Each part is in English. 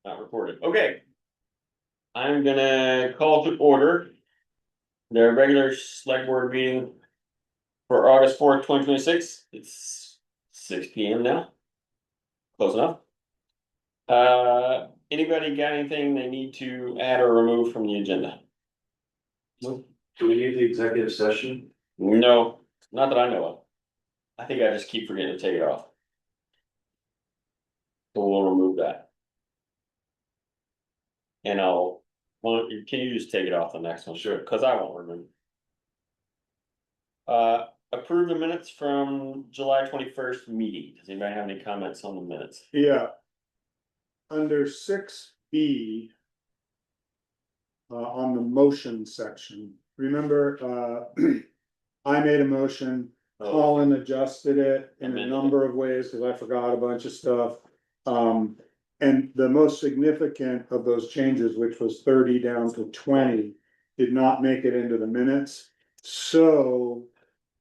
Not recorded. Okay. I'm gonna call to order their regular select board meeting for August 4th, 2026. It's 6 p.m. now. Close enough. Anybody got anything they need to add or remove from the agenda? Do we need the executive session? No, not that I know of. I think I just keep forgetting to take it off. So we'll remove that. And can you just take it off the next one? Sure. Because I won't remember. Approve the minutes from July 21st meeting. Does anybody have any comments on the minutes? Yeah. Under 6B. On the motion section, remember, I made a motion, Colin adjusted it in a number of ways, because I forgot a bunch of stuff. And the most significant of those changes, which was 30 down to 20, did not make it into the minutes, so.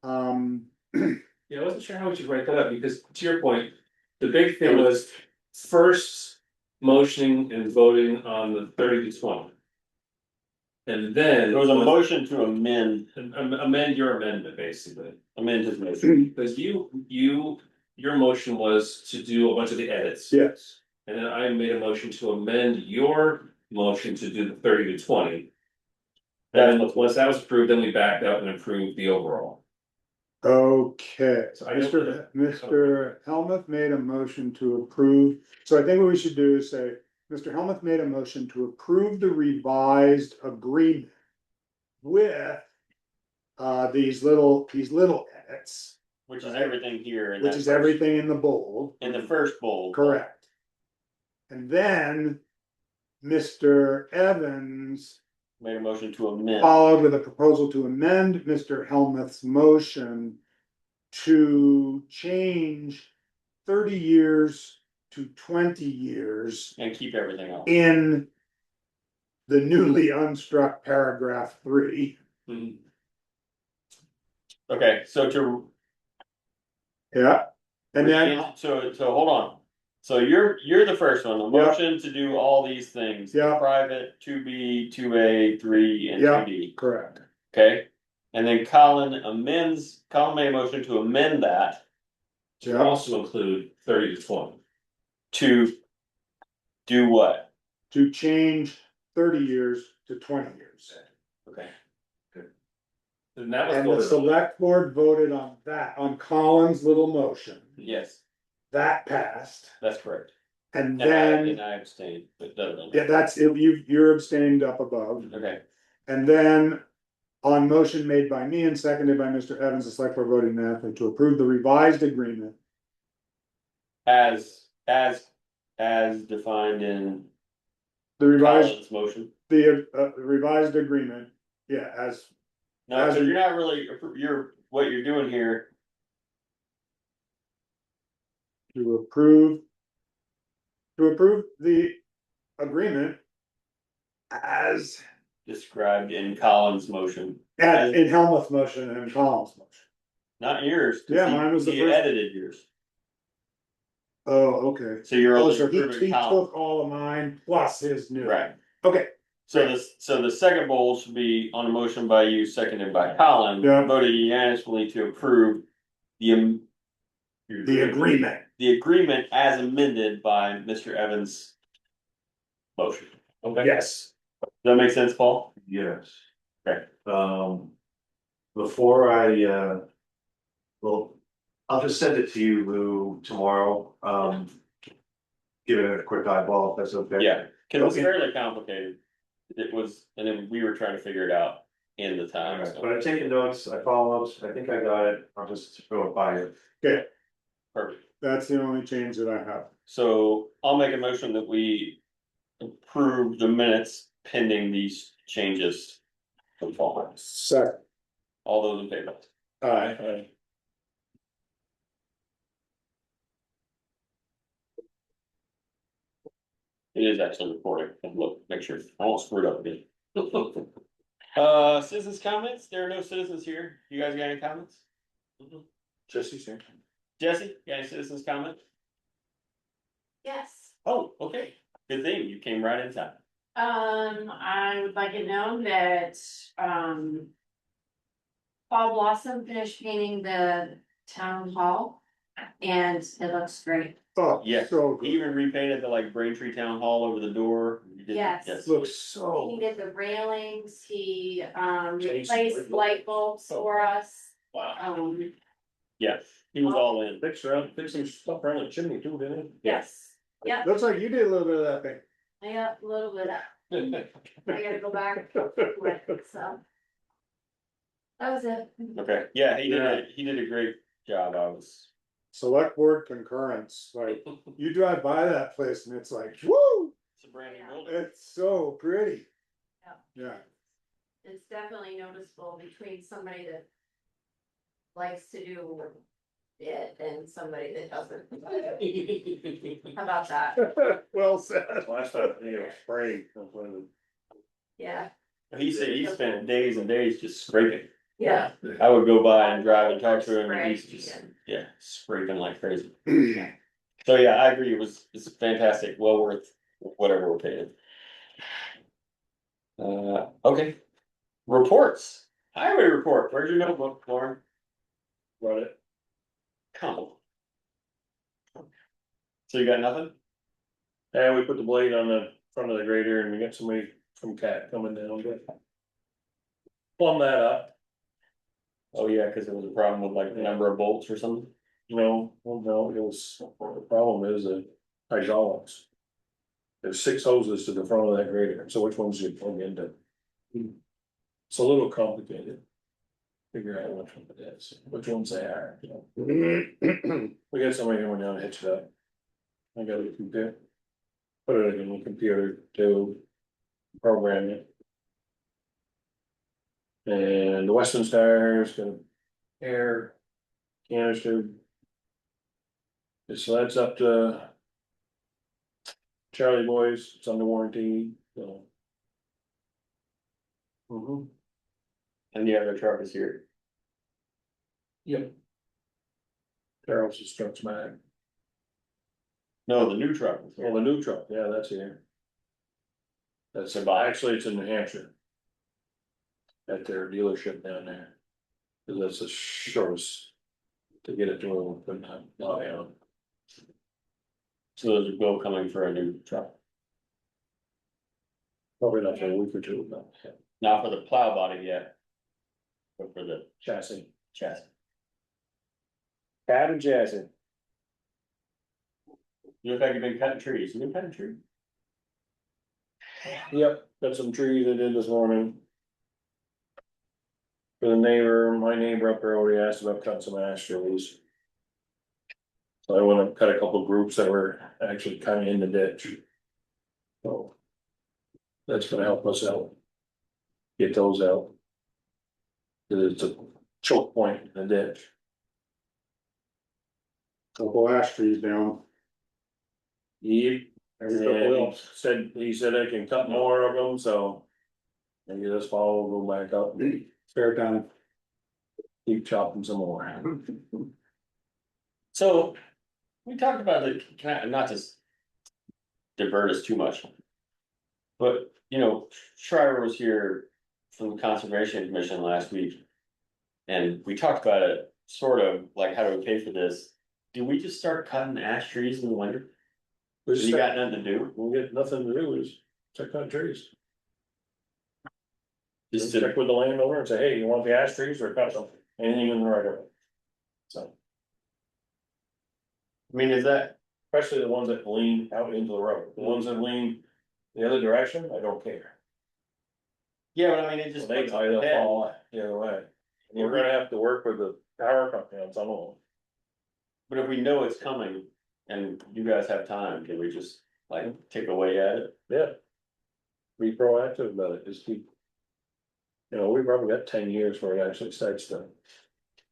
Yeah, I wasn't sure how we should write that up, because to your point, the big thing was first motioning and voting on the 30 to 20. And then There was a motion to amend your amendment, basically. amend his motion. Because your motion was to do a bunch of the edits. Yes. And then I made a motion to amend your motion to do the 30 to 20. And then once that was approved, then we backed out and approved the overall. Okay, So I Mr. Helmuth made a motion to approve, so I think what we should do is say, Mr. Helmuth made a motion to approve the revised agreement. With these little edits. Which is everything here. Which is everything in the bold. In the first bold. Correct. And then Mr. Evans Made a motion to amend. followed with a proposal to amend Mr. Helmuth's motion to change 30 years to 20 years And keep everything else. in the newly unstruck paragraph 3. Mhm. Okay, so Yeah, and then, so hold on. So you're the first one, the motion to do all these things. Yeah. Private, 2B, 2A, 3, and Yeah. 2D. correct, Okay, and then Colin made a motion to amend that To also include 30 to 20. to do what? to change 30 years to 20 years. Okay. And that was And the voted on. select board voted on that, on Colin's little motion, Yes, that passed, that's correct. and And then, I abstained, but doesn't. yeah, that's, you're abstained up above. Okay, And then, on motion made by me and seconded by Mr. Evans, the select board voted unanimously to approve the revised agreement. as defined in The revised, Colin's motion. the revised agreement, yeah, as, No, so you're not really, what you're doing here. to approve. To approve the agreement. As, Described in Colin's motion, in Helmuth's motion and Colin's motion. not yours. 'Cause Yeah, mine was the he first- edited yours, Oh, okay. so you're Oh, only so approving he Colin. took all of mine plus his new. Right, Okay, so the second bold should be on a motion by you, seconded by Colin. Yeah. Voted unanimously to approve the agreement. the agreement as amended by Mr. Evans' motion. Okay. Yes. Does that make sense, Paul? Yes. Okay. Before well, I'll just send it to you, Lou, tomorrow. Give it a quick eyeball, if that's okay. Yeah, cause it's Okay. fairly complicated. It was, and then we were trying to figure it out in the time, Alright, so. but I've taken notes, I followed, I think I got it, I'll just throw it by you. Okay, Perfect. that's the only change that I have. So I'll make a motion that we approve the minutes pending these changes from fall. Second. All those in favor? Aye. It is actually recording. And look, make sure I won't screw it up again. Citizens comments, there are no citizens here, you guys got any comments? Jesse's here. Jesse, got any citizens comment? Yes, Oh, okay, good thing, you came right in time. I would like it known that, Paul Blossom finished painting the town hall. And it looks great. Oh, Yeah. so He good. even repainted the like Braintree Town Hall over the door. He did- Yes. Looks He so. did the railings, he, Changed replaced the light bulbs for us, Wow. Yeah, he was all in. Fixed some stuff around the chimney too, didn't yes, yep, Looks like you did a little bit of that thing. I got a little bit, he? I gotta go back, so. That was it. Okay, yeah, he did a great job, I was. Select board concurrence, like, you drive by that place and it's like, woo, It's a brand new building. it's so pretty. Yeah. Yeah, It's definitely noticeable between somebody that likes to do it and somebody that doesn't. How about that? well said. Last time, it was spraying. Yeah, He said he spent days and days just scraping. yeah. I would go by and drive and talk to him and he's just, yeah, scraping like crazy. So yeah, I agree, it's fantastic, well worth whatever we're paying. Okay. Reports, highway report, where's your notebook, Lauren? Run it. Come. So you got nothing? And we put the blade on the front of the grader and we got somebody from Cat coming down to plumb that up. Oh yeah, cause there was a problem with like the number of bolts or something. No, well, no, it was, the problem is the hydraulics. There's 6 hoses to the front of that grader, so which ones you plug into? It's a little complicated. Figure out which one it is, which ones they are, you know. We got somebody going down and hitch it up. I got it compare. Put it in the computer to program it. And the Western Star's got an air canister. So that's up to Charlie Boys, it's under warranty, so. And the other truck is here. Yep. Carol's just truck's back. No, the new truck is Well, here. the new truck, yeah, that's here. That's actually, it's in New Hampshire. At their dealership down there. Cause that's the shortest. To get it to where we couldn't have, So those are both coming for a new truck, probably not for a week or two, but not for the plow body yet. But for the chassis. chassis. Cat and chassis. You look like you've been cutting trees, you been cutting trees? Yep, got some trees I did this morning. For the neighbor, my neighbor up there already asked about cutting some ash trees. So I went and cut a couple groups that were actually kind of in the ditch. So. That's gonna help us out. Get those out. 'Cause it's a choke point in the ditch. Couple ash trees down. He Every couple else. said I can cut more of them, so. Maybe this fall we'll go back up and Spare time. keep chopping some more. So, we talked about the, not to divert us too much. But, you know, Shriver was here from the Conservation Commission last week. And we talked about it, sort of, like, how do we pay for this? Do we just start cutting ash trees in the winter? We You got nothing to do? We'll get nothing to do, is check on trees. Just Check to, with the landowner and say, hey, you want the ash trees or cut them, anything in the right of way. So, I mean, is that, especially the ones that lean out into the road, the ones that lean the other direction, I don't care. yeah, but I mean, it just. They puts either a head- fall the other way. We're gonna have to work with the power company on some of them. But if we know it's coming and you guys have time, can we just like take away at it? Yeah. Be proactive about it, just keep. You know, we've probably got 10 years before it actually starts to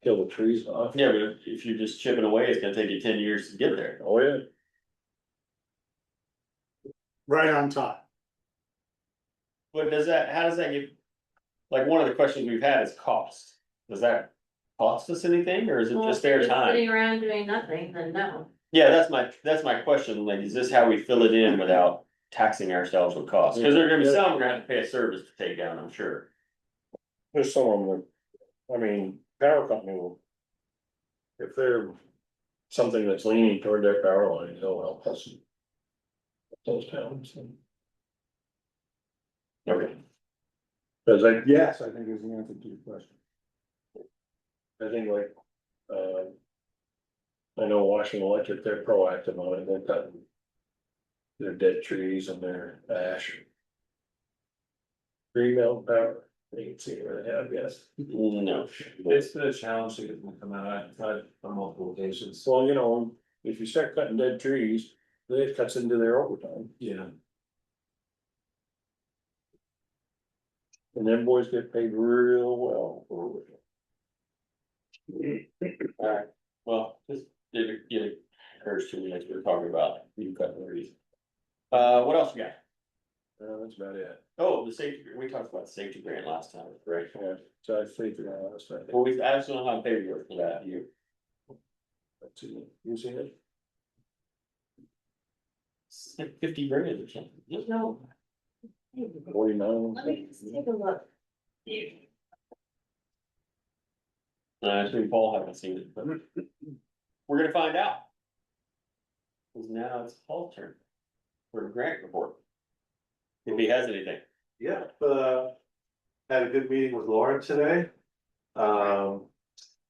kill the trees off. Yeah, but if you're just chipping away, it's gonna take you 10 years to get there. Oh, yeah. Right on top. But does that, how does that get? like, one of the questions we've had is cost. Does that cost us anything, or is it Well, just if they're their time? sitting around doing nothing, then no. Yeah, that's my question, like, is this how we fill it in without taxing ourselves with costs? Cause there are gonna be some we're gonna have to pay a service to take down, I'm sure. There's some of them that, I mean, power company will. If they're something that's leaning toward their power line, they'll help us. Those towns. Okay. Cause Yes, I think is the answer to your question. I think like, I know Washington Electric, they're proactive on it, they're cutting. Their dead trees and their ash. Green Mountain Power, you can see where they have, yes. No. It's been a challenge to get them to come out, I've tried on multiple occasions. So, you know, if you start cutting dead trees, then it cuts into their overtime. Yeah. And them boys get paid real well for it. Alright, well, just it occurs to me as we're talking about you cutting the trees. What else you got? That's about it. Oh, the safety, we talked about the safety grant last time, right? Yeah, so I figured out, that's right. Well, we absolutely have paperwork for that, Let's see, you see it? it's like 50 grand or something, just no. 49. Let me just take a look. Actually, Paul haven't seen it, but we're gonna find out. Cause now it's Paul's turn for a grant report. If he has anything. Yeah, had a good meeting with Lauren today.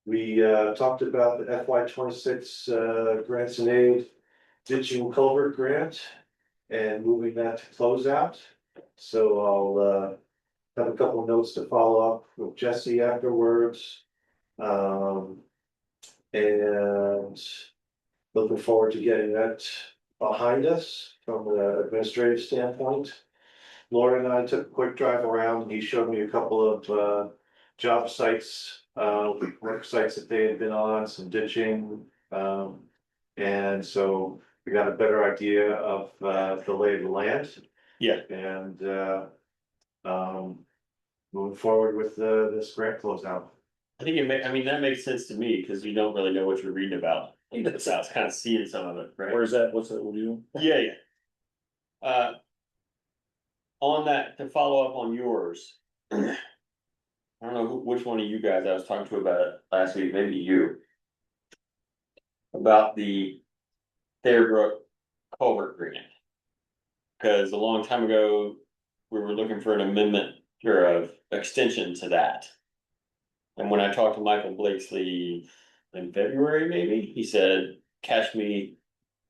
We talked about the FY 26 grants and aid ditching culvert grant and moving that to closeout. So I'll have a couple of notes to follow up with Jesse afterwards. And looking forward to getting that behind us from an administrative standpoint. Laura and I took a quick drive around and he showed me a couple of job sites, work sites that they had been on, some ditching. And so we got a better idea of the lay of the land. Yeah. And moving forward with this grant closeout. I think I mean, that makes sense to me, cause you don't really know what you're reading about. So I was kind of seeing some of it, right? Where's that, what's that, what do you? Yeah. On that, to follow up on yours. I don't know which one of you guys I was talking to about it last week, maybe you. About the Thayerbrook culvert grant. Cause a long time ago, we were looking for an amendment or an extension to that. And when I talked to Michael Blakesley in February, maybe, he said, catch me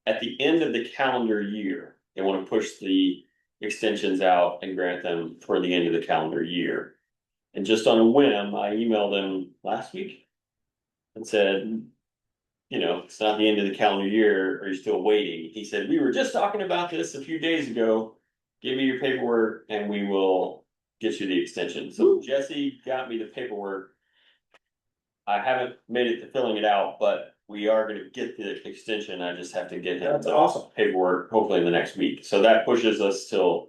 at the end of the calendar year. They want to push the extensions out and grant them for the end of the calendar year. And just on a whim, I emailed him last week and said, you know, it's not the end of the calendar year. Are you still waiting? He said, we were just talking about this a few days ago. Give me your paperwork and we will get you the extension. So Jesse got me the paperwork. I haven't made it to filling it out, but we are gonna get the extension. I just have to get him That's the awesome. paperwork, hopefully in the next week. So that pushes us till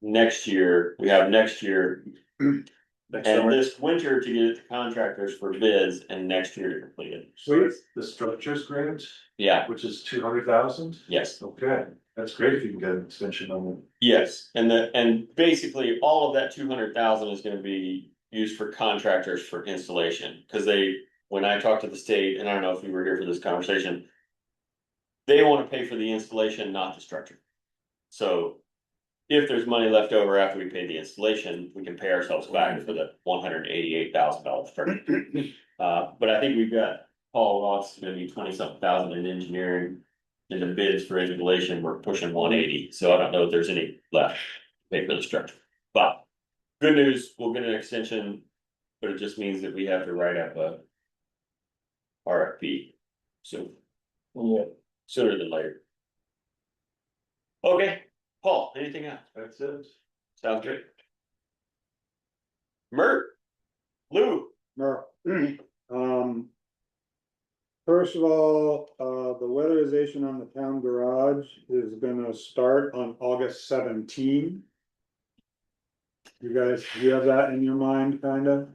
next year. We have next year Next and summer. this winter to get it to contractors for bids and next year to complete it. Sweet. The structures grant, Yeah, which is 200,000. yes, Okay, that's great if you can get an extension on it. yes. And basically all of that 200,000 is gonna be used for contractors for installation. Cause when I talked to the state, and I don't know if you were here for this conversation. They wanna pay for the installation, not the structure. So if there's money left over after we pay the installation, we can pay ourselves back for the $188,000 structure. But I think we've got Paul Ross gonna be 20-something thousand in engineering. And the bids for installation, we're pushing 180, so I don't know if there's any left to pay for the structure. But good news, we'll get an extension, but it just means that we have to write up a RFP. So Yeah, sooner than later. Okay, Paul, anything else? That's it. Sounds good. Mert, Lou, First of all, the weatherization on the town garage is gonna start on August 17. You guys, you have that in your mind, kind of,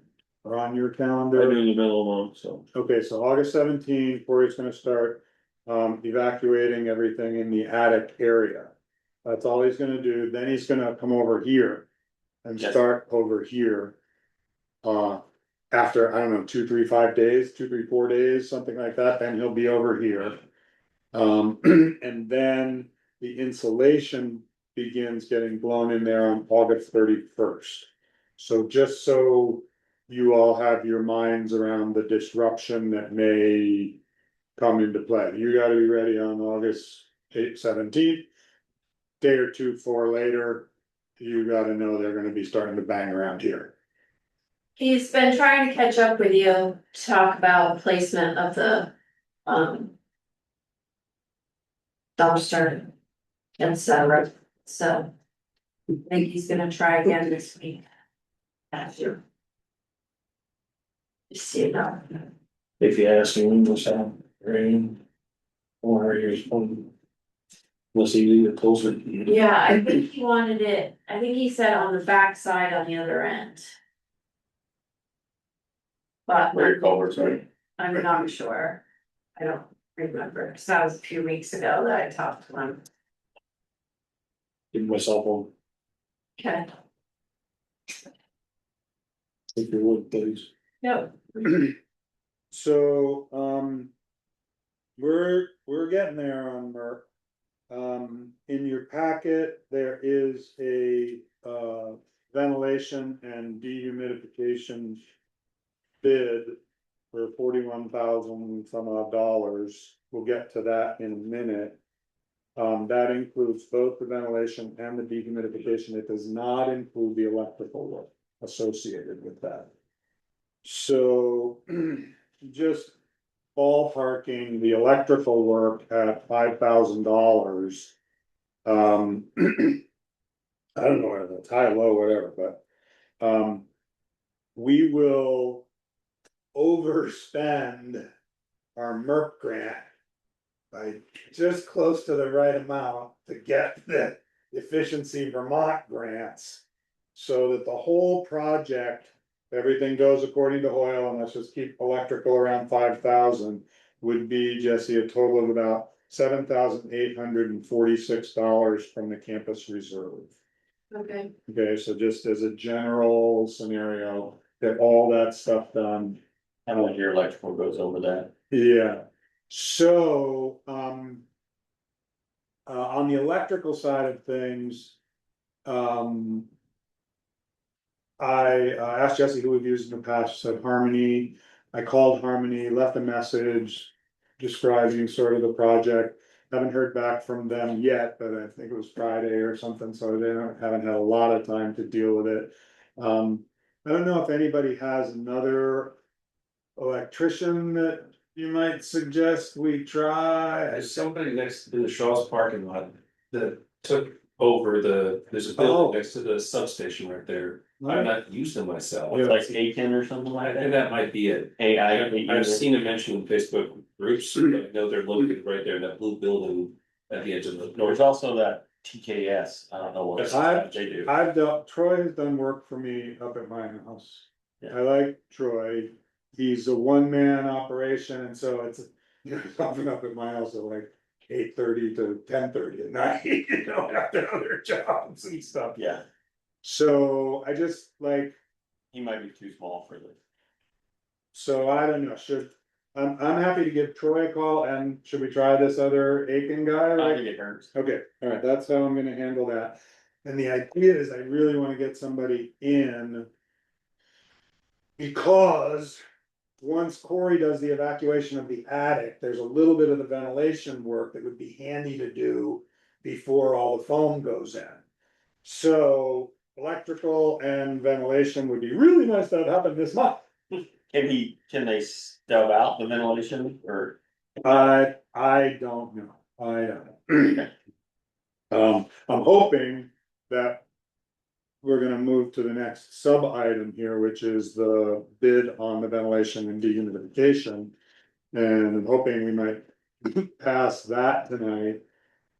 or on your I calendar? do in the middle of the month, so. Okay, so August 17th, Corey's gonna start evacuating everything in the attic area. That's all he's gonna do, then he's gonna come over here and Yes. start over here. After, I don't know, 2, 3, 5 days, 2, 3, 4 days, something like that, then he'll be over here. And then the insulation begins getting blown in there on August 31st. So just so you all have your minds around the disruption that may come into play, you gotta be ready on August 17th. Day or two, 4 later, you gotta know they're gonna be starting to bang around here. He's been trying to catch up with you, to talk about placement of the, dumpster. And so, I think he's gonna try again this week. After. Just so you know. If you ask him, what's that, rain? Or here's one. Unless he leave it closer. Yeah, I think he wanted it, I think he said on the back side on the other end. But Where your culverts are. I'm not sure. I don't remember, cause that was a few weeks ago that I talked to him. Give myself one, Okay. if you would, please. No. So, we're getting there on Merck. In your packet, there is a, ventilation and dehumidification bid for 41,000 some odd dollars. We'll get to that in a minute. That includes both the ventilation and the dehumidification. It does not include the electrical work associated with that. So, just ballparking the electrical work at $5,000. I don't know whether that's high, low, whatever, but, we will overspend our MERC grant by just close to the right amount to get the efficiency Vermont grants. So that the whole project, everything goes according to Hoyle, and let's just keep electrical around 5,000. Would be, Jesse, a total of about $7,846 from the campus reserve. Okay. Okay, so just as a general scenario, get all that stuff done. How much your electrical goes over that? Yeah, so, on the electrical side of things, I asked Jesse who we've used in the past, said Harmony. I called Harmony, left a message describing sort of the project. Haven't heard back from them yet, but I think it was Friday or something, so haven't had a lot of time to deal with it. I don't know if anybody has another electrician that you might suggest we try. There's somebody next to the Shaw's parking lot that took over there's a Oh. building next to the substation right there. I've not used them myself. Yeah. Like Aiken or something I like think that? that might be it. AI. I've seen it mentioned in Facebook groups, but I know they're located right there in that blue building at the edge of the There's north. also that TKS, I don't know what they do. I've dealt, Troy has done work for me up at my house. Yeah. I like Troy, he's a one-man operation, and so it's, you know, something up at my house at like 8:30 to 10:30 at night, you know, after other jobs and stuff. Yeah, So I just like, he might be too small for this. so I don't know, I'm happy to give Troy a call, and should we try this other Aiken guy? I think it hurts. Okay, alright, that's how I'm gonna handle that. And the idea is I really wanna get somebody in. Because once Corey does the evacuation of the attic, there's a little bit of the ventilation work that would be handy to do before all the foam goes in. So electrical and ventilation would be really nice to have happen this month. Can they stub out the ventilation or? I don't know, I don't know. I'm hoping that we're gonna move to the next sub item here, which is the bid on the ventilation and dehumidification. And I'm hoping we might pass that tonight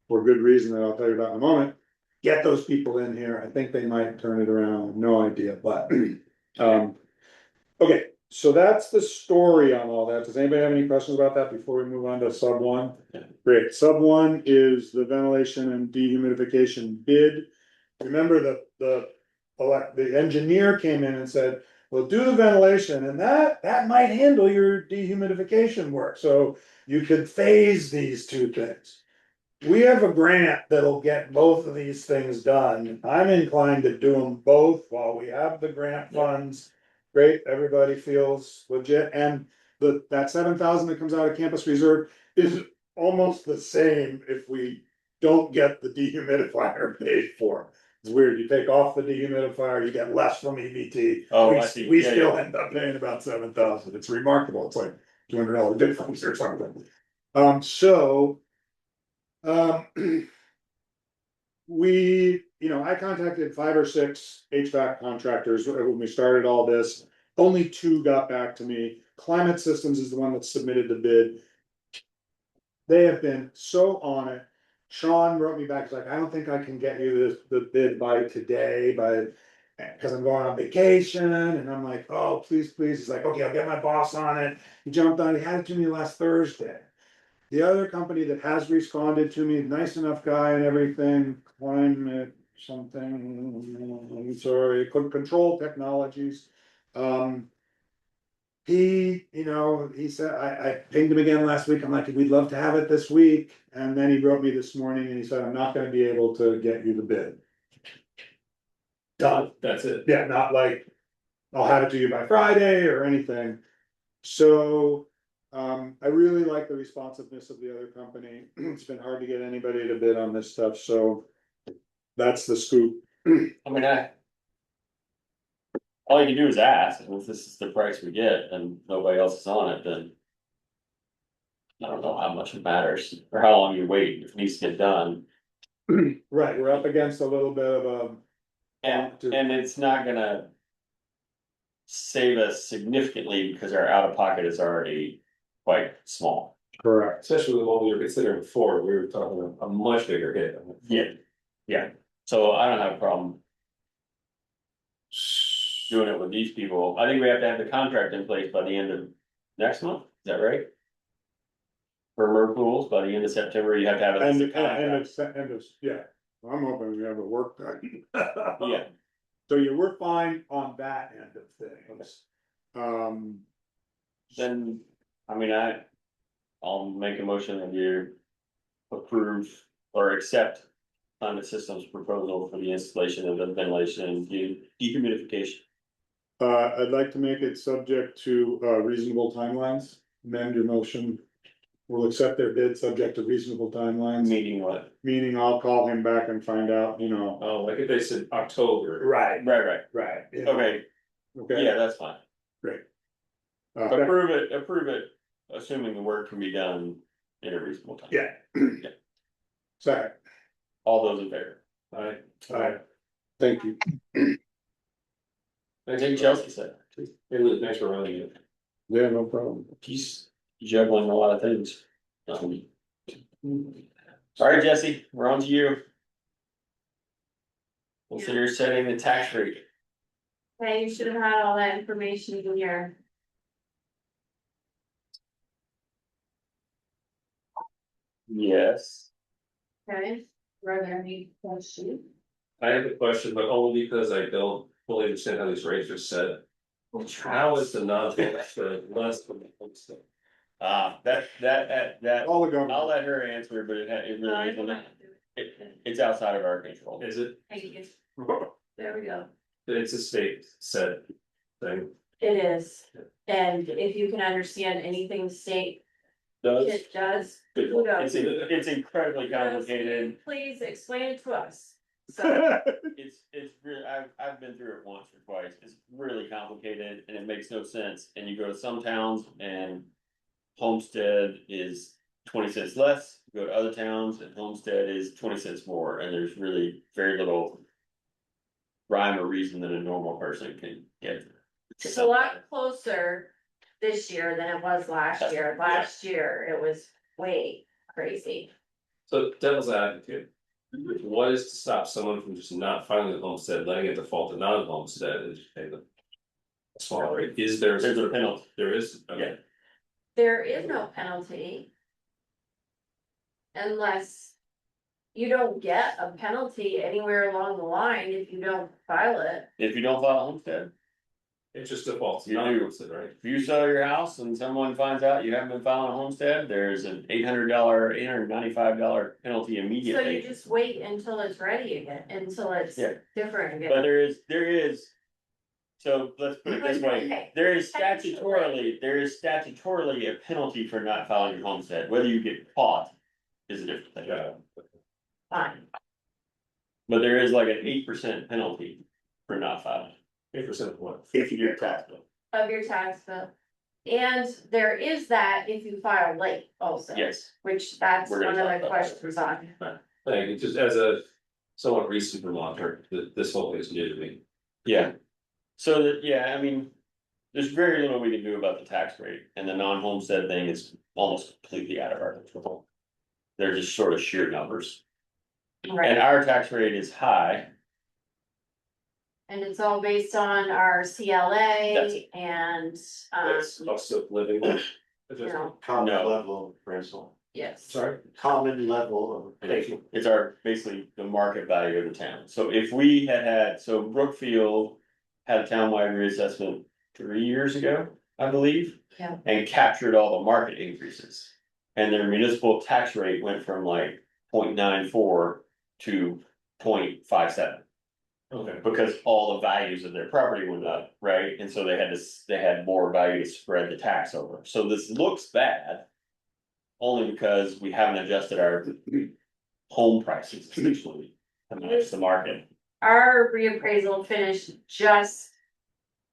for good reason that I'll tell you about in a moment. get those people in here, I think they might turn it around, no idea, but, okay, so that's the story on all that. Does anybody have any questions about that before we move on to sub one? Yeah. Great, sub one is the ventilation and dehumidification bid. Remember the engineer came in and said, well, do the ventilation and that might handle your dehumidification work, so you could phase these two things. We have a grant that'll get both of these things done. I'm inclined to do them both while we have the grant funds. Great, everybody feels legit, and that 7,000 that comes out of campus reserve is almost the same if we don't get the dehumidifier paid for. It's weird, you take off the dehumidifier, you get less from EBT. Oh, I see. We Yeah, still yeah. end up paying about 7,000, it's remarkable, it's like $200 difference or something. I contacted 5 or 6 HVAC contractors when we started all this. Only 2 got back to me. Climate Systems is the one that submitted the bid. They have been so on it. Sean wrote me back, he's like, I don't think I can get you the bid by today, cause I'm going on vacation, and I'm like, oh, please, please, he's like, okay, I'll get my boss on it. He jumped on, he had it to me last Thursday. The other company that has responded to me, nice enough guy and everything, Climate something, I'm sorry, Control Technologies. He said, I pinged him again last week, I'm like, we'd love to have it this week, and then he wrote me this morning and he said, I'm not gonna be able to get you the bid. Done. That's it. Yeah, not like, I'll have it to you by Friday or anything. So, I really like the responsiveness of the other company. It's been hard to get anybody to bid on this stuff, so that's the scoop. I mean, all you can do is ask, and if this is the price we get and nobody else is on it, then. I don't know how much it matters, or how long you wait, if it needs to get done, Right, we're up against a little bit of a. and it's not gonna. Save us significantly because our out-of-pocket is already quite small. Correct. Especially with what we were considering before, we were talking a much bigger hit. Yeah, so I don't have a problem. Doing it with these people, I think we have to have the contract in place by the end of next month, is that right? For MERV pools, by the end of September, you have to have it. as a contract. Yeah, I'm hoping we have it work done. Yeah, So we're fine on that end of things. then, I mean, I'll make a motion that you approve or accept Climate Systems proposal for the installation of the ventilation and dehumidification. I'd like to make it subject to reasonable timelines, amend your motion. We'll accept their bid subject to reasonable timelines, Meaning what? meaning I'll call him back and find out, Oh, like if they said October. Right, Right, yeah. okay, Okay. yeah, that's fine. Great. Approve it, assuming the work can be done in a reasonable time. Yeah. Second, All those in favor? Alright. thank you. I think Chelsea said, Hey, Luke, thanks for running it. Yeah, no problem. he's juggling a lot of things. Alright, Jesse, we're on to you. Consider setting the tax rate. Okay, you should have had all that information in here. Yes. Okay, are there any questions? I have a question, but only because I don't fully understand how these rates are set. How is the non less than the homestead? That, All the I'll government, let her answer, but it really isn't, it's outside of our control. Is it? Thank you. There we go. It's a state set thing. It is, and if you can understand anything state, Does, it does. Who knows? it's incredibly complicated. Please explain it to us. So, It's really, I've been through it once or twice, it's really complicated and it makes no sense, and you go to some towns and. Homestead is 20 cents less, you go to other towns and homestead is 20 cents more, and there's really very little. Rhyme or reason that a normal person can get. it's a lot closer this year than it was last year. Last year, it was way crazy. So devil's advocate, What is to stop someone from just not filing the homestead, letting it default to non-homestead and just pay the. Small rate, is there? There's a penalty. There is, okay. Yeah. There is no penalty. Unless. You don't get a penalty anywhere along the line if you don't file it. If you don't file a homestead, It just defaults, You do. non-homestead, right? if you sell your house and someone finds out you haven't been filing a homestead, there's an $895 penalty So you immediately. just wait until it's ready again, until it's Yeah. different But again. there is. So let's put it this way, Okay. there is statutorily a penalty for not filing your homestead, whether you get caught is a different thing. Yeah. Fine. But there is like an 8% penalty for not filing. 8% of what? If you get tax bill. Of your tax bill. And there is that if you file late also. Yes, Which that's We're one gonna of talk the about that. questions on. Thank you, just as a somewhat recent Vermonter, this whole thing is new to me. yeah. So that, yeah, I mean, there's very little we can do about the tax rate, and the non-homestead thing is almost completely out of our control. They're just sort of sheer numbers, and Right, our tax rate is high. and it's all based on our That's CLA it. and, It's cost of living. you adjustment. know, Common No. level of appraisal, yes. Sorry, common level of thank you. It's our, basically the market value of the town. So if we had, so Brookfield had a townwide reassessment 3 years ago, I believe. Yeah. And captured all the market increases. And their municipal tax rate went from like 0.94 to 0.57. Okay. Because all the values of their property went up, right? And so they had more value to spread the tax over. So this looks bad. Only because we haven't adjusted our home prices essentially to match the market. Our reappraisal finished just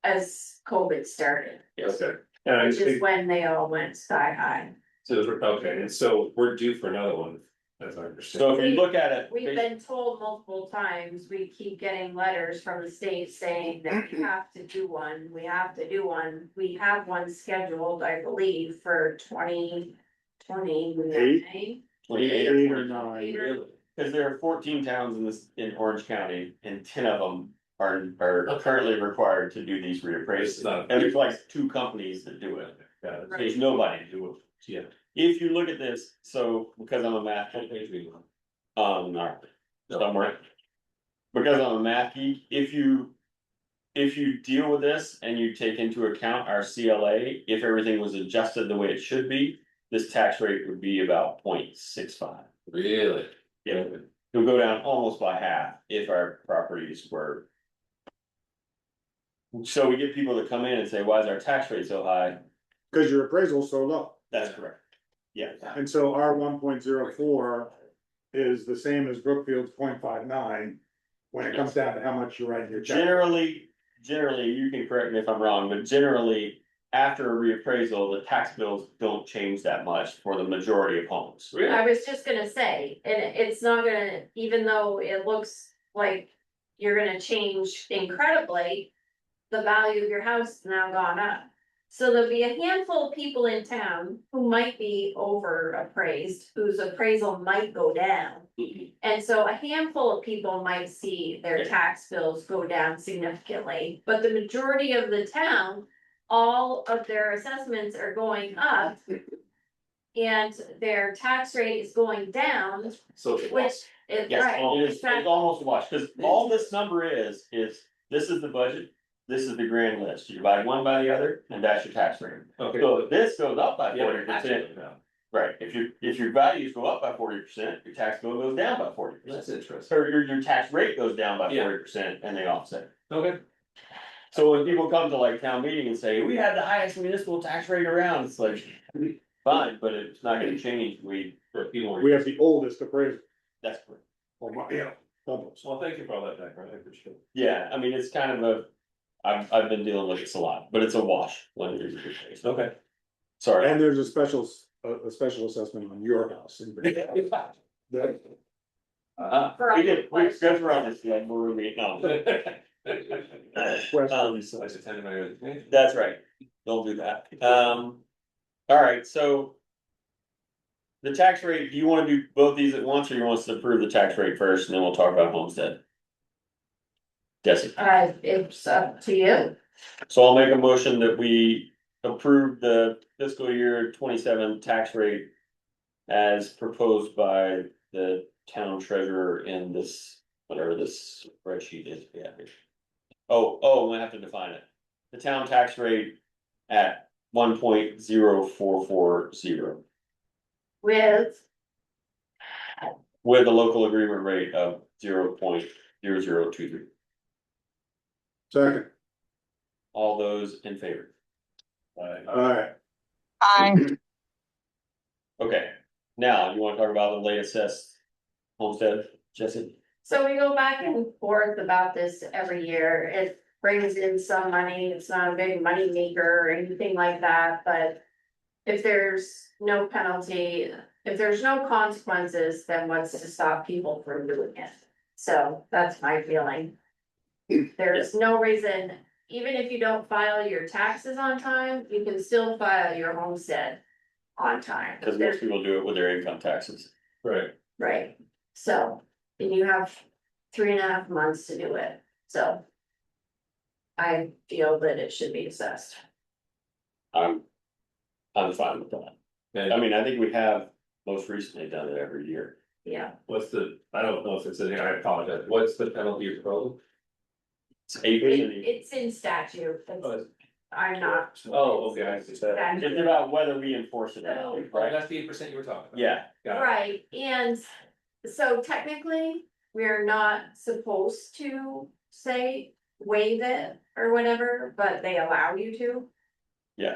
as COVID started, Yes. Okay, and I which just is think, when they all went sky high. so, okay, and so we're due for another one, as I understand. So if you look at it. We've been told multiple times, we keep getting letters from the state saying that we have to do one, we have to do one. We have one scheduled, I believe, for 2029. 28 8 or 9. Really? Cause there are 14 towns in Orange County and 10 of them are currently required to do these It's reappraisals. not. And there's like 2 companies that do it. Yeah, There's nobody to do it. yeah. If you look at this, so because I'm a math geek, no, somewhere. Because I'm a math geek, if you deal with this and you take into account our CLA, if everything was adjusted the way it should be, this tax rate would be about 0.65. Really? Yeah, it'll go down almost by half if our properties were. So we get people that come in and say, why is our tax rate so high? Cause your appraisal's so low, That's correct. Yeah, and so our 1.04 is the same as Brookfield's 0.59. When it comes down to how much you write in your check. generally, you can correct me if I'm wrong, but generally. After a reappraisal, the tax bills don't change that much for the majority of homes. I was just gonna say, and it's not gonna, even though it looks like you're gonna change incredibly. The value of your house has now gone up. So there'll be a handful of people in town who might be over appraised, whose appraisal might go down. And so a handful of people might see their tax bills go down significantly, but the majority of the town. All of their assessments are going up. And their tax rate is going down, So. which is Yes, right. it's almost a wash, cause all this number is this is the budget, this is the grand list, you divide one by the other, and that's your tax rate. Okay. So if this goes up by Yeah, 40%, actually, no. right, if your values go up by 40%, your tax bill goes down by 40%. That's interesting. Or your tax rate goes down by Yeah. 40% and they offset. Okay. So when people come to like town meeting and say, we had the highest municipal tax rate around, it's like, fine, but it's not gonna change, We have the oldest appraisal. that's correct. Well, yeah, almost. Well, thank you for all that background, I appreciate it. Yeah, I mean, it's kind of I've been dealing with this a lot, but it's a wash when it is the case. Okay. Sorry. And there's a special assessment on your house. That- For We did, other we just questions. run this, like, we're meeting, no. Question. I should tend to my. That's right, don't do that. Alright, so. the tax rate, do you wanna do both these at once, or you want us to approve the tax rate first, and then we'll talk about homestead? Jesse, It's up to you. so I'll make a motion that we approve the fiscal year 27 tax rate. As proposed by the town treasurer in this, whatever this spreadsheet is, yeah. We have to define it. The town tax rate at 1.0440. With, With a local agreement rate of 0.0023. Second, All those in favor? alright, Okay, now you wanna talk about the late assessed homestead, Jesse? so we go back and forth about this every year, it brings in some money, it's not a big money maker or anything like that, but. If there's no penalty, if there's no consequences, then what's to stop people from doing it? So that's my feeling. There's no reason, even if you don't file your taxes on time, you can still file your homestead on time. Cause most people do it with their income taxes. Right. Right, so, and you have 3.5 months to do it, so. I feel that it should be assessed. I'm fine with that. I mean, I think we have most recently done it every year. Yeah, What's I don't know if it's in here, I apologize, what's the penalty for proposal? It's 8%. it's in statute, Oh, I'm not. okay, I see that. It's about whether we enforce it or not, Right, right? that's the 8% you were talking about. Yeah, Got it. Right, and so technically, we're not supposed to say waive it or whatever, but they allow you to. yeah.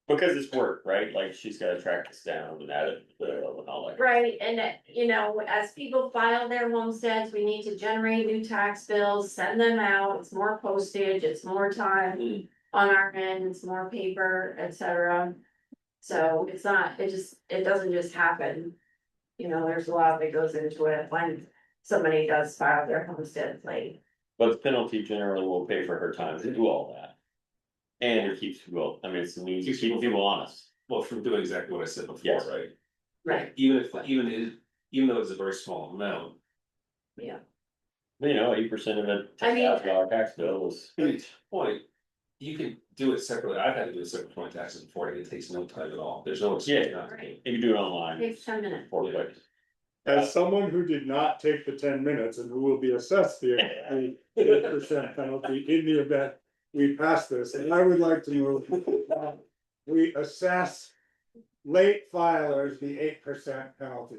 Because it's work, right? Like she's gotta track this down and add it, and all that. Right, and you know, as people file their homesteads, we need to generate new tax bills, send them out, it's more postage, it's more time. Mm. On our end, it's more paper, etc. So it's not, it doesn't just happen. You know, there's a lot that goes into it when somebody does file their homestead late. But the penalty generally will pay for her time to do all that. And it keeps people, I mean, it's the means to keep people honest. Well, from doing exactly what I said before, Yes. right? Right. Even though it's a very small amount. Yeah. You know, 8% of a I mean- $10,000 tax bill is. Point, you can do it separately, I've had to do it separate from my taxes before, and it takes no time at all, there's no excuse Yeah. not to. Right. You can do it online. Takes 10 minutes. 4 clicks. as someone who did not take the 10 minutes and who will be assessed the 8% penalty in the event. We pass this, and I would like to move, we assess late filers the 8% penalty.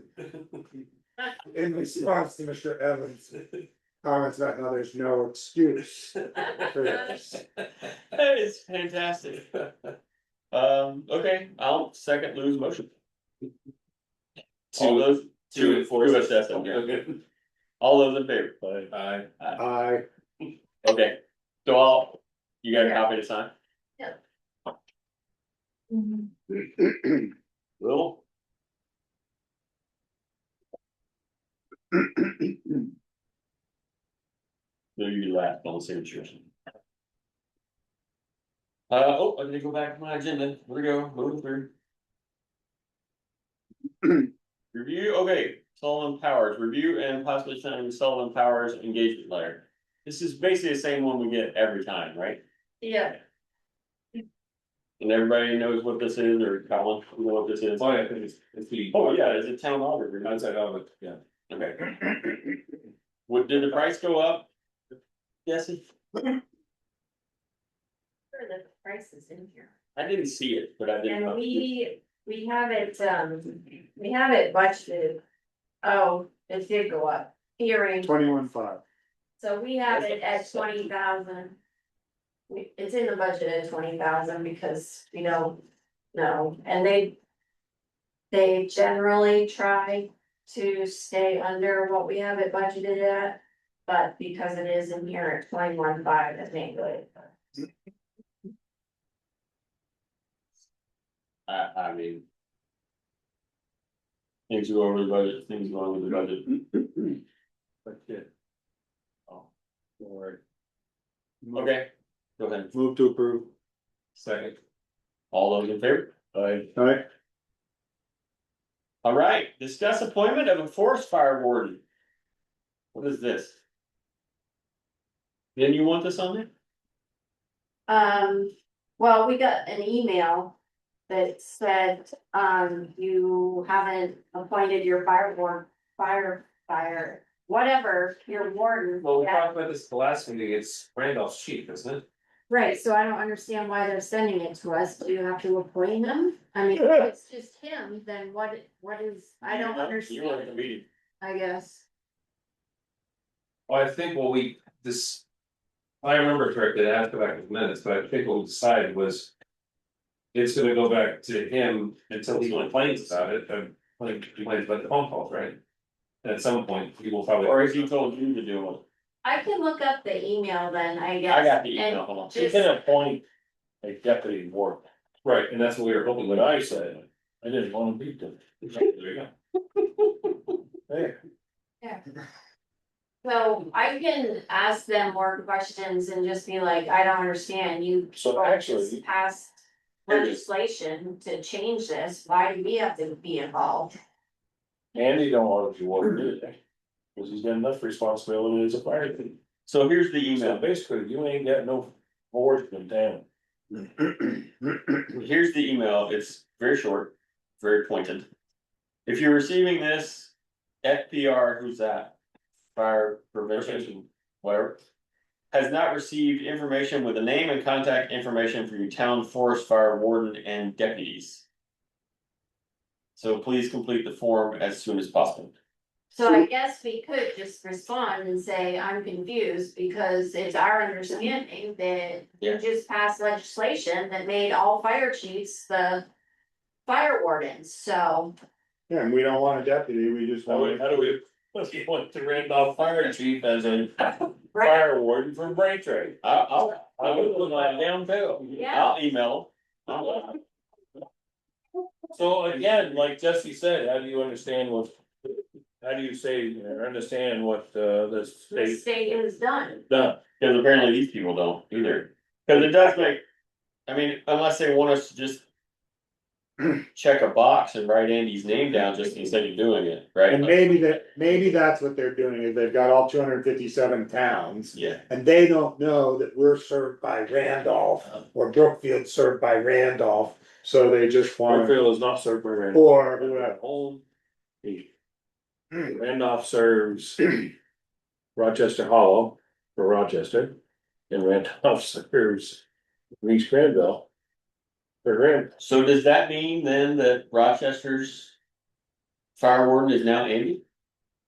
In response to Mr. Evans' comments about how there's no excuse for this. That is fantastic. Okay, I'll second Lou's motion. All those. to enforce it. assess them, yeah. All those in favor? I, Okay, so you got a copy to sign? Will? No, you last on the signatures. I need to go back to my agenda, here we go, moving through. Review, okay, Sullivan Powers, review and possibly sign Sullivan Powers engagement letter. This is basically the same one we get every time, right? Yeah, And everybody knows what this is, or Colin, you know what this is? oh, yeah, I think it's the. Oh, yeah, is it town auditor? Outside of it, yeah. Okay. Did the price go up? Jesse? sure, the price is in here. I didn't see it, but I didn't. And we have it budgeted. Oh, it did go up, hearing, 21.5. so we have it at 20,000. It's in the budget at 20,000 because we don't know, and they generally try to stay under what we have it budgeted at. But because it is in here at 21.5, it ain't good. I mean. Things go over the budget, things go over the budget. But yeah. Oh, Don't worry. okay, go ahead. Move to approve. Second. All those in favor? Alright, All right, discuss appointment of a forest fire warden. What is this? Then you want this on there? Well, we got an email that said, you haven't appointed your fire, whatever, your warden. Well, we yet." talked about this at the last meeting, it's Randolph's chief, isn't it? Right, so I don't understand why they're sending it to us. Do you have to appoint them? I mean, if it's just him, then what is, I don't You were at the understand, meeting. I guess. Well, I think what we, this. I remember correctly, I have to go back to the minutes, but I think what we decided was. It's gonna go back to him until he complains about it, and when he complains about the phone calls, right? And at some point, he will probably. Or if he told you to do it. I can look up the email then, I guess. I got the and email, hold on. You just- can appoint a deputy warden, Right, and that's what we were hoping, what I said, I didn't wanna beat them. There you go. Hey, So I can ask them more questions and just be like, I don't understand, you. So actually- just passed legislation to change this, why do we have to be involved? Andy don't want to be warden either, cause he's got enough responsibility as a fire chief. So here's the So email, basically, you ain't got no board in town. here's the email, it's very short, very pointed. If you're receiving this, FPR, who's that? Fire prevention, whatever. Has not received information with the name and contact information for your town forest fire warden and deputies. So please complete the form as soon as possible. So I guess we could just respond and say, I'm confused, because it's our understanding that you Yeah. just passed legislation that made all fire chiefs the fire wardens, so. Yeah, and we don't want a deputy, we just How want. do we, let's point to Randolph Fire Chief as a Right, fire warden from Braintree. I'll put that down too. Yeah. I'll email. So again, like Jesse said, how do you understand what, how do you say, or understand what, the the state state is done. done? Cause apparently these people don't either. Cause it does make, I mean, unless they want us to just. Check a box and write Andy's name down just instead of doing it, right? And maybe that's what they're doing, is they've got all 257 towns. Yeah, And they don't know that we're served by Randolph, or Brookfield served by Randolph, so they just want. Brookfield is not served by Randolph. Or whoever. Home. Randolph serves Rochester Hollow for Rochester, and Randolph serves East Granville. For Grand, so does that mean then that Rochester's. Fire warden is now Andy?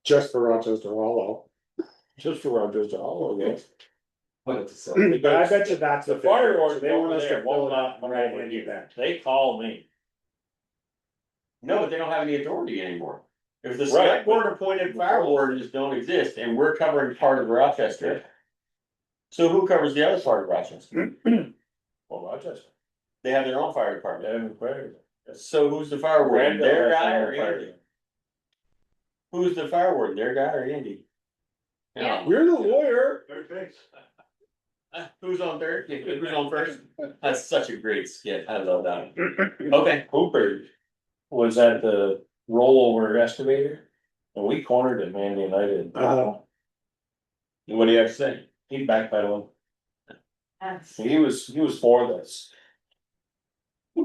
Just for Rochester Hollow. just for Rochester Hollow, yes. But it's, But I bet you that's The what fire they're- warden they want over us to there fill will it not out come and write over any here. of that. They call me. No, but they don't have any authority anymore. If the Right. select board appointed fire wardens don't exist and we're covering part of Rochester. So who covers the other part of Rochester? Well, Rochester, They have their own fire they department. haven't acquired. So who's the fire warden? Randolph Their has guy their or own fire Andy? Who's the fire warden? Their guy or Andy? Yeah. We're the lawyer. Who's on third? Who's on first? That's such a great skit. I love that. Okay, Hooper was at the rollover excavator, and we cornered it, Mandy and I did. what do you have to say? He backpedaling, That's- he was for this. He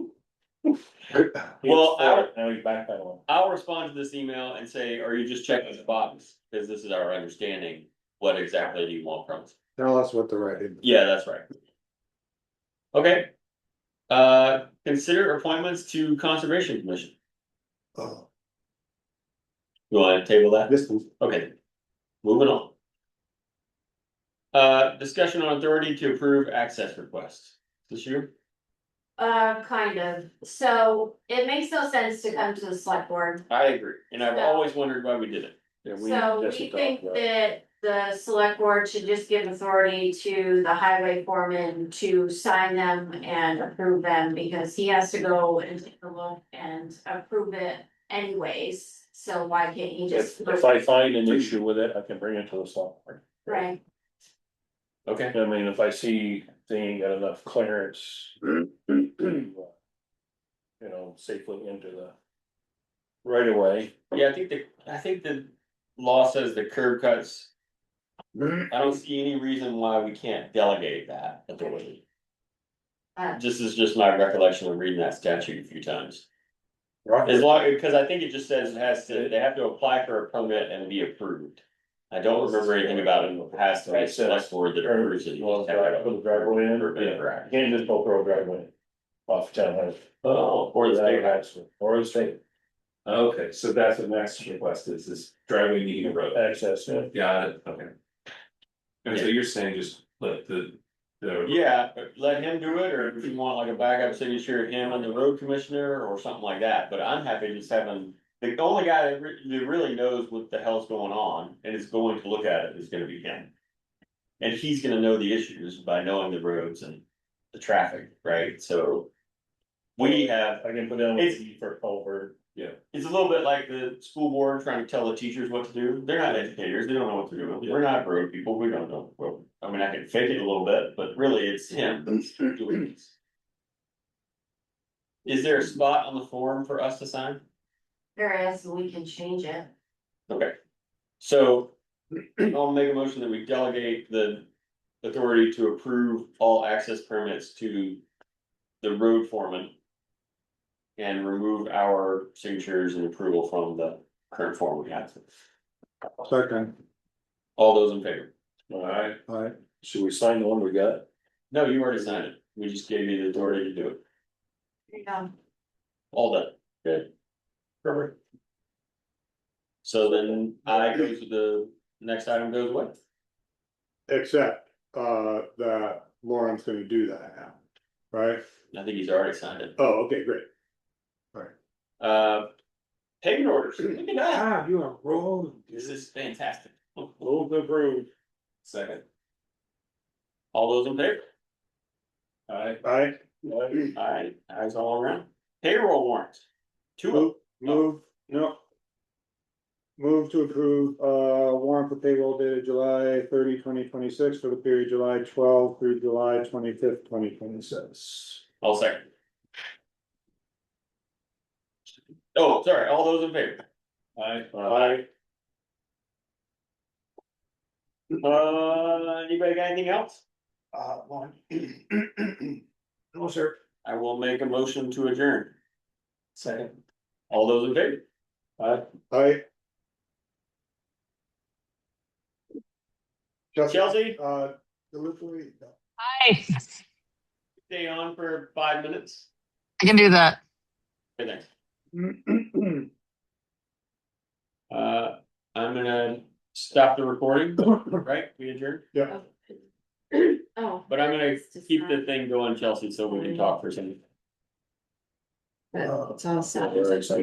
was Well, for it, now he's backpedaling. I'll respond to this email and say, are you just checking the box? Because this is our understanding. What exactly do you want from us? Tell us what to write in. Yeah, that's right. Okay. Consider appointments to Conservation Commission. Oh, You want to table that? this one. Okay. Moving on. Discussion on authority to approve access requests. This year? Kind of, so it makes no sense to come to the select board. I agree, and I've No. always wondered why we did it. Yeah, So just we talked think about it. that the select board should just give authority to the highway foreman to sign them and approve them, because he has to go and take a look and approve it anyways, so why can't he just? If I find an issue with it, I can bring it to the select board. Right, Okay, I mean, if I see they ain't got enough clearance. You know, safely into the. right away. Yeah, I think the law says the curb cuts. I don't see any reason why we can't delegate that authority. This is just my recollection of reading that statute a few times. As long, because I think it just says they have to apply for a permit and be approved. I don't remember anything about it has to be a select board that approves it. Well, put the driveway in, Yeah. you can't just go throw a driveway off town highway. Oh, or the state house. Or the state Okay, so that's what Max's request is, this driveway needing a road. access, yeah. Got it, okay. And so you're saying just let the. Yeah, but let him do it, or if you want like a backup signature, him and the road commissioner or something like that, but I'm happy just having. The only guy that really knows what the hell's going on and is going to look at it is gonna be him. And he's gonna know the issues by knowing the roads and the traffic, right, so. We have, I can put down It's- for culvert. it's a little bit like the school board trying to tell the teachers what to do, they're not educators, they don't know what to do, we're not road people, we don't know, well, I mean, I can fake it a little bit, but really it's him that's doing this. Is there a spot on the form for us to sign? There is, we can change it. Okay, so I'll make a motion that we delegate the authority to approve all access permits to the road foreman. And remove our signatures and approval from the current form we have. Second, All those in favor? Alright, alright, should we sign the one we got? No, you already signed it. We just gave you the authority to do it. There you go. All done. Good. Perfect. So then I goes to the next item goes what? except, that Lauren's gonna do that now, right? I think he's already signed it. Oh, okay, great. Payment orders. Look at that. You are rolling. This is fantastic. Move the approved. Second. All those in favor? Alright. Alright, eyes all around. Payroll warrants. Two. Move to approve, warrant for payroll dated July 30, 2026 for the period July 12 through July 25th, 2026. All second. Oh, sorry, all those in favor? Aye. Anybody got anything else? Lauren. No, sir. I will make a motion to adjourn. Second. All those in favor? Aye. Chelsea, Delivery. Hi, stay on for 5 minutes. I can do that. Okay, thanks. I'm gonna stop the recording, right? We adjourn, Yeah. Oh. but I'm gonna It's just keep not- the thing going, Chelsea, so we can talk for a second. But it's all set. Very exciting.